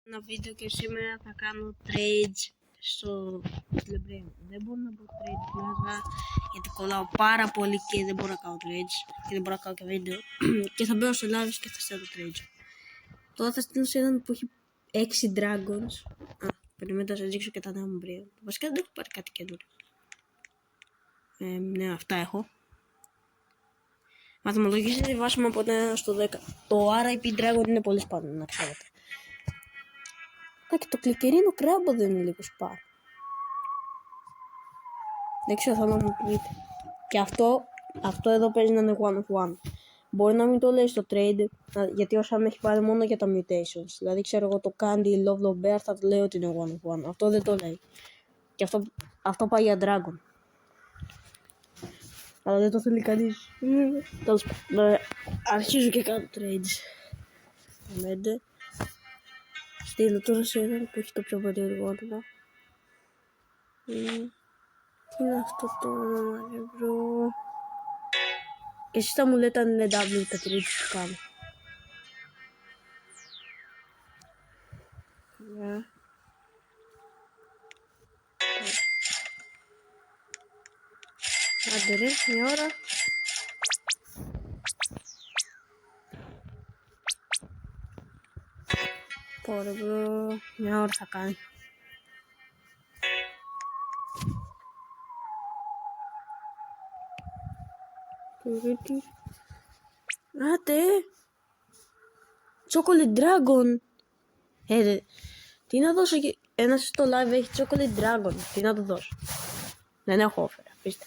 Ένα βίντεο και σήμερα θα κάνω trades στο Telegram. Δεν μπορώ να πω trades πλάζα γιατί κολλάω πάρα πολύ και δεν μπορώ να κάνω trades και δεν μπορώ να κάνω και βίντεο και θα μπαίνω σε live και θα στέλνω trades. Τώρα θα στείλω σε έναν που έχει 6 dragons. Περιμένω να σας δείξω και τα νέα μου μπρία. Βασικά δεν έχω πάρει κάτι καινούριο. Ναι, αυτά έχω. Μαθηματολογική διαβάσουμε από 1 στο 10. Το RIP Dragon είναι πολύ σπάνιο, να ξέρετε. Και το κλικερίνο κράμπο δεν είναι λίγο σπάνιο. Δεν ξέρω, θα μου πείτε. Και αυτό εδώ παίζει να είναι one of one. Μπορεί να μην το λέει στο trade, γιατί ο Sam έχει πάρει μόνο για τα mutations. Δηλαδή ξέρω εγώ το Candy Love Bear θα το λέει ότι είναι one of one. Αυτό δεν το λέει. Και αυτό πάει για Dragon. Αλλά δεν το θέλει κανείς. Τέλος πάντων. Αρχίζω και κάνω trades. Μέντε. Στείλω τώρα σε έναν που έχει το πιο περίεργο όνομα. Τι είναι αυτό το όνομα, ρε μπρο. Εσείς θα μου λέτε αν είναι W τα trades που κάνω. Άντε ρε, μια ώρα. Ωραία μπρο, μια ώρα θα κάνει. Άντε. Chocolate Dragon. Τι να δώσω εκεί. Ένας στο live έχει Chocolate Dragon. Τι να του δώσω. Δεν έχω όφερα, πείστε.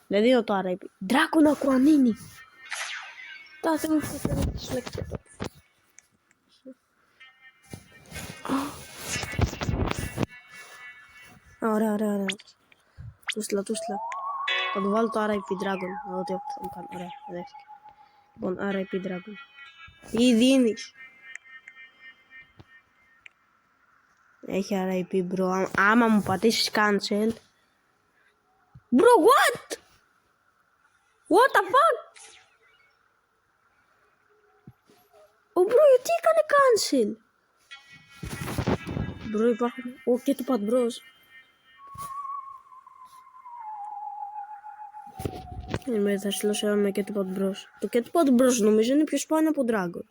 Δεν δίνω το RIP. Dragon Aquanini. Τα θέλω να θέλω να τις λέξεις εδώ. Ωραία. Τούσλα. Θα του βάλω το RIP Dragon. Να δω τι θα μου κάνει. Ωραία, δέχτηκε. Λοιπόν, RIP Dragon. Τι δίνεις. Έχει RIP bro. Άμα μου πατήσεις cancel. Bro, what? What the fuck? Bro, γιατί έκανε cancel? Bro, υπάρχουν... και το pad bros. Θα στείλω σε ένα και το pad bros. Το και το pad bros νομίζω είναι πιο σπάνιο από Dragon.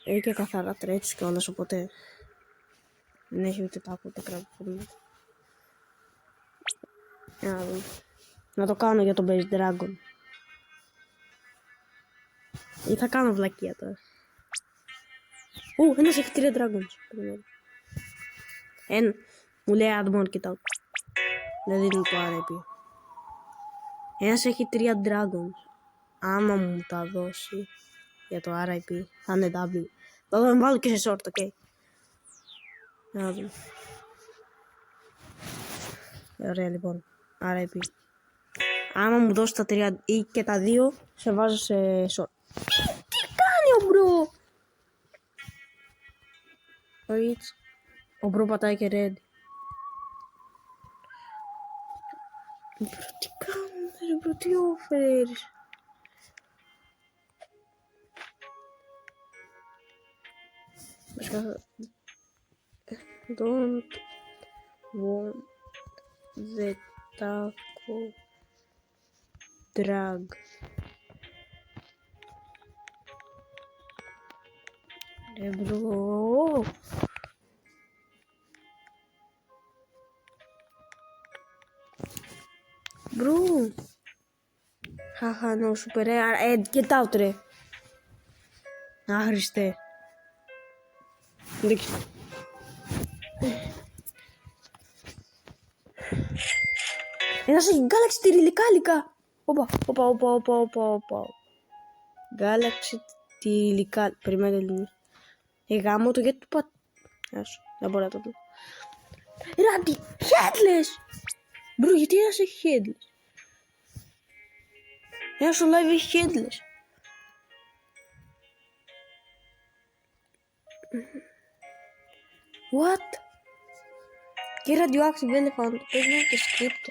Έχει και καθαρά trades και όλες, οπότε δεν έχει ούτε τάκο ούτε κράβο. Να το κάνω για τον base Dragon. Ή θα κάνω βλακεία τώρα. Ένας έχει 3 dragons. Μου λέει add more, κοιτάω. Δεν δίνει το RIP. Ένας έχει 3 dragons. Άμα μου τα δώσει για το RIP θα είναι W. Θα τον βάλω και σε short, ok. Να δούμε. Ωραία λοιπόν. RIP. Άμα μου δώσει τα 3 ή και τα 2 σε βάζω σε short. Τι κάνει ο μπρο. Ο μπρο πατάει και red. Τι κάνεις ρε μπρο, τι όφερες. Don't want the taco drag. Ρε μπρο. Bro. Haha, no, super rare. Get out, ρε. Άχρηστε. Ένας έχει Galaxy τυριλικάλικα. Όπα. Galaxy τυριλικάλικα. Περιμένετε λίγο. Γάμο το γιατί του πατ... δεν μπορώ να το δω. Ράντι, headless. Μπρο, γιατί ένας έχει headless. Ένας στο live έχει headless. What? Και radioactive elephant. Παίζει και script.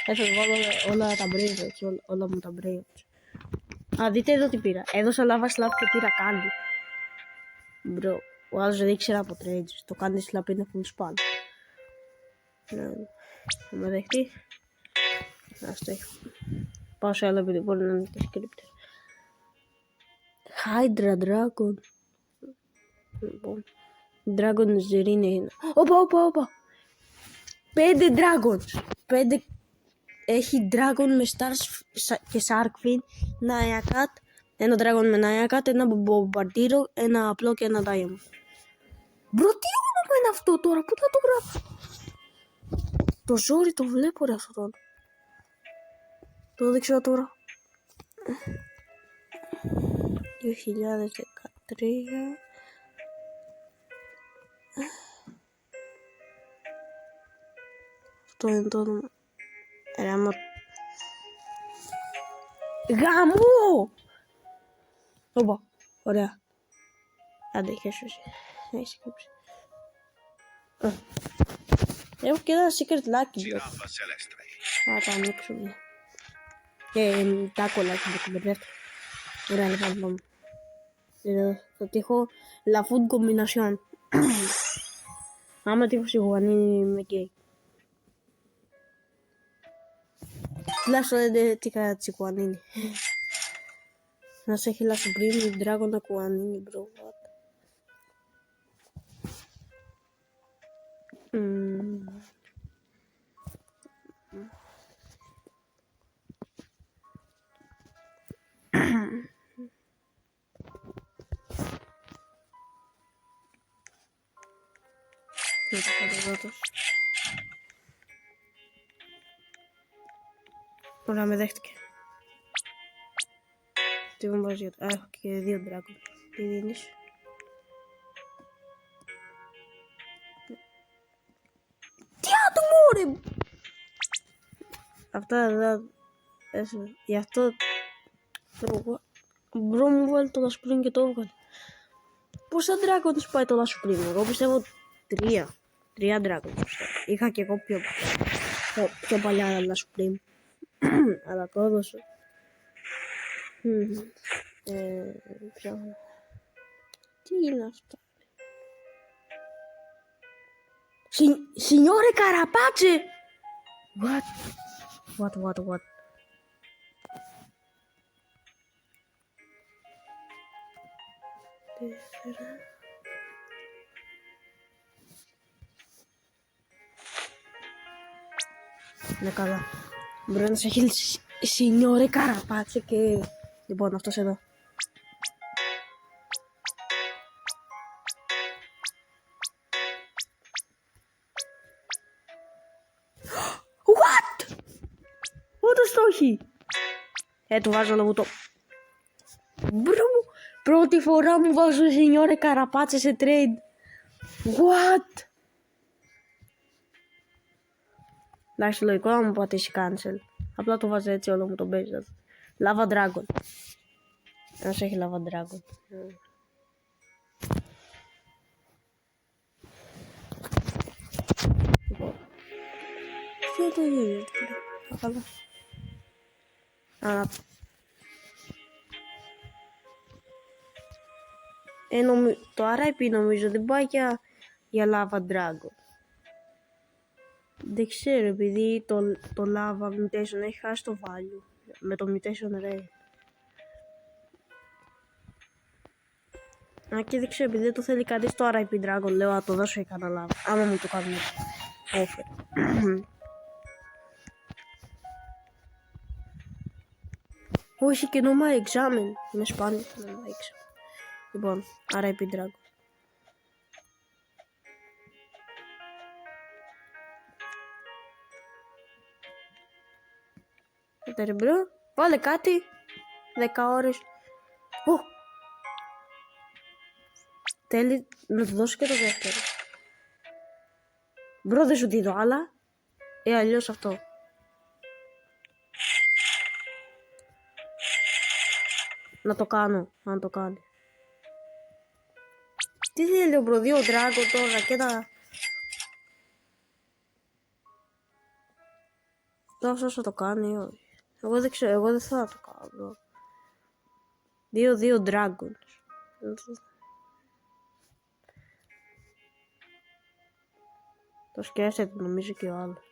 Θα σας βάλω όλα τα bracelets. Όλα μου τα bracelets. Δείτε εδώ τι πήρα. Έδωσα lava slap και πήρα candy. Μπρο, ο άλλος δεν ήξερε από trades. Το κάνει slap είναι full spam. Θα με δεχτεί. Ας το έχω. Πάω σε άλλο βίντεο, μπορεί να είναι και scripted. Hydra Dragon. Λοιπόν. Dragon Zerine είναι. Όπα. 5 dragons. 5. Έχει dragon με stars και sharkfin. Naya cat. Ένα dragon με Naya cat. Ένα bombardiro. Ένα απλό και ένα diamond. Μπρο, τι όνομα είναι αυτό τώρα, πού θα το γράψω? Το ζόρι το βλέπω ρε αυτό τώρα. Το έδειξα τώρα. 2013. Αυτό είναι το όνομα. Ρε άμα... Γαμό! Όπα, ωραία. Άντε, χέσου εσύ. Έχω και ένα secret lucky. Θα τα ανοίξουμε. Τα κολλάκι με την μπερδεύτηκα. Ωραία, λοιπόν, πάμε. Θα τύχω la food combination. Άμα τύχω σιγουανίνι με γκέι. Τουλάχιστον δεν τύχα τσικουανίνι. Να σε έχει la supreme dragon ακουανίνι, bro. Ωραία, με δέχτηκε. Τι μου βάζει για το... έχω και 2 dragon. Τι δίνεις? Τι άτομο ρε! Αυτά δεν... Γι' αυτό... Μπρο μου βάλει το Last Spring και το έβγαλε. Πόσα dragons πάει το Last Spring? Εγώ πιστεύω 3 dragons. Είχα και εγώ πιο παλιά Last Spring. Αλλά το έδωσα. Τι είναι αυτό? Signore Carapace! What? Είναι καλά. Μπορεί να σε έχει Signore Carapace και... Λοιπόν, αυτός εδώ. What? Όντως το έχει. Του βάζω λόγω το... Μπρο, πρώτη φορά μου βάζω Signore Carapace σε trade. What? Εντάξει, λογικό να μου πατήσει cancel. Απλά το βάζω έτσι όλο μου το παίζει. Lava Dragon. Ένας έχει Lava Dragon. Τι το γίνει? Καλά. Το RIP νομίζω δεν πάει για Lava Dragon. Δεν ξέρω, επειδή το Lava Mutation έχει χάσει το value με το Mutation Ray. Και δεν ξέρω, επειδή δεν το θέλει κανείς το RIP Dragon, λέω να το δώσω για κανένα Lava. Άμα μου το κάνουν offer. Όχι και no my examen. Είναι σπάνιο no my examen. Λοιπόν, RIP Dragon. Ρε μπρο, βάλε κάτι. 10 ώρες. Θέλει να του δώσω και το δεύτερο. Μπρο, δεν σου δίνω άλλα. Αλλιώς αυτό. Να το κάνω, αν το κάνει. Τι θέλει ο μπρο, 2 dragon τώρα και τα... Τόσο το κάνει, όχι. Εγώ δεν ξέρω, εγώ δεν θα το κάνω. 2 dragons. Το σκέφτεται νομίζω και ο άλλος.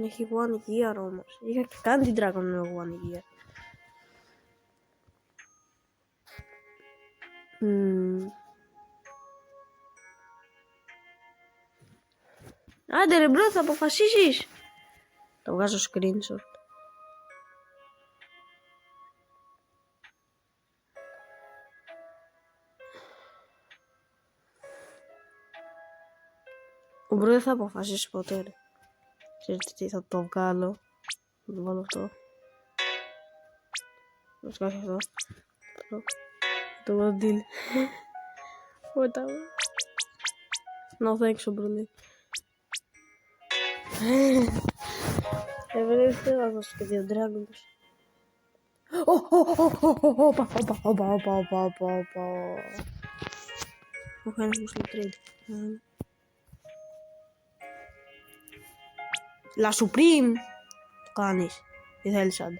Έχει One Gear όμως. Είχα και κάνει την Dragon με One Gear. Άντε ρε μπρο, θα αποφασίσεις. Το βγάζω screenshot. Ο μπρο δεν θα αποφασίσει ποτέ ρε. Ξέρετε τι, θα το βγάλω. Θα το βάλω αυτό. Θα το σκάσει αυτό. Το βάλω deal. Whatever. No thanks, μπρο. Δεν θα δώσω και δύο dragons. Ο ένας μου στο trade. La Supreme. Το κάνεις. Τι θέλεις ad.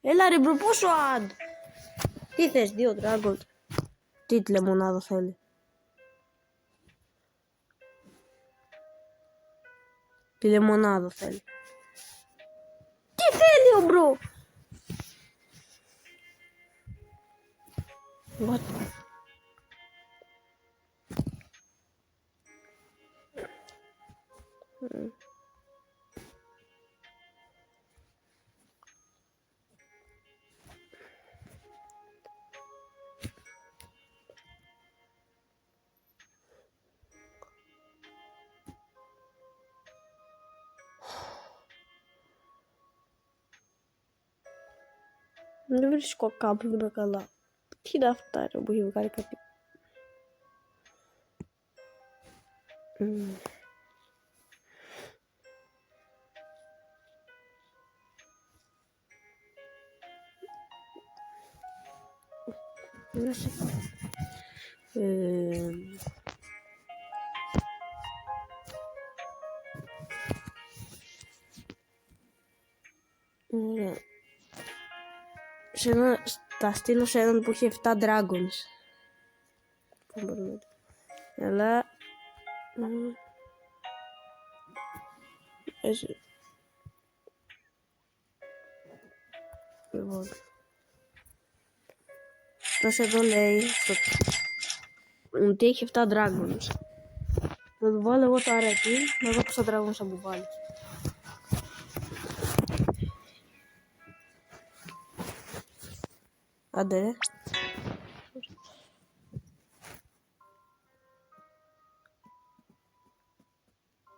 Έλα ρε μπρο, πόσο ad. Τι θες, δύο dragons. Τι λεμονάδα θέλει. Τη λεμονάδα θέλει. Τι θέλει ο μπρο. What? Δεν βρίσκω κάποιον με καλά. Τι είναι αυτά ρε που έχει βγάλει κάποιο. Θα στείλω σε έναν που έχει 7 dragons. Αλλά έτσι. Λοιπόν, τόσο εδώ λέει ότι έχει 7 dragons. Θα του βάλω εγώ το αρέτη, να δω πόσα dragons θα μου βάλει. Άντε ρε.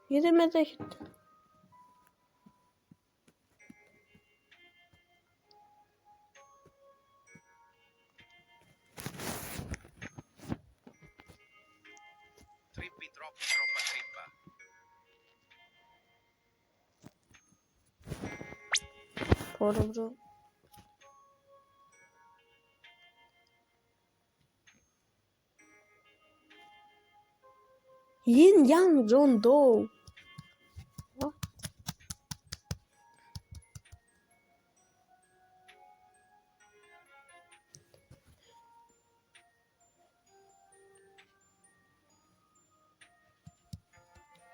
Γιατί δεν μετέχετε. Trippi, troppa trippa. Πόρο μπρο. Yin Yang John Doe.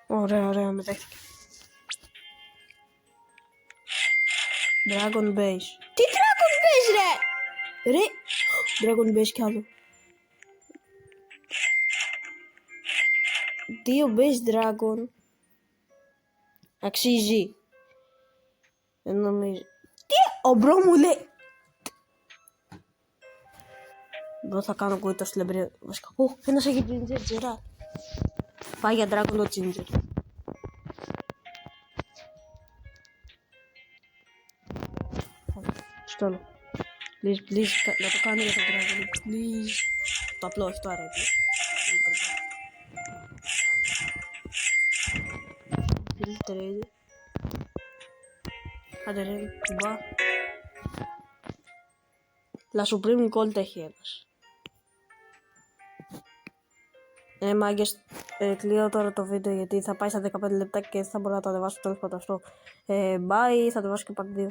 Ωραία, μετέχθηκε. Dragon Base. Τι Dragon Base ρε! Dragon Base κι άλλο. 2 Base Dragon. Αξίζει. Δεν νομίζω. Τι! Ο μπρο μου λέει. Μπρο θα κάνω κοίτα στη λεμπρία. Βασικά. Ένας έχει Ginger Gerard. Πάει για Dragon το Ginger. Στόλο. Please, να το κάνω για το Dragon. Please. Το απλό, όχι το αρέτη. Trade. Άντε ρε, κουμπά. La Supreme Gold έχει ένας. Μάγκες, κλείω τώρα το βίντεο γιατί θα πάει στα 15 λεπτά και θα μπορώ να το ανεβάσω τέλος πάντων αυτό. Bye, θα ανεβάσω και part 2.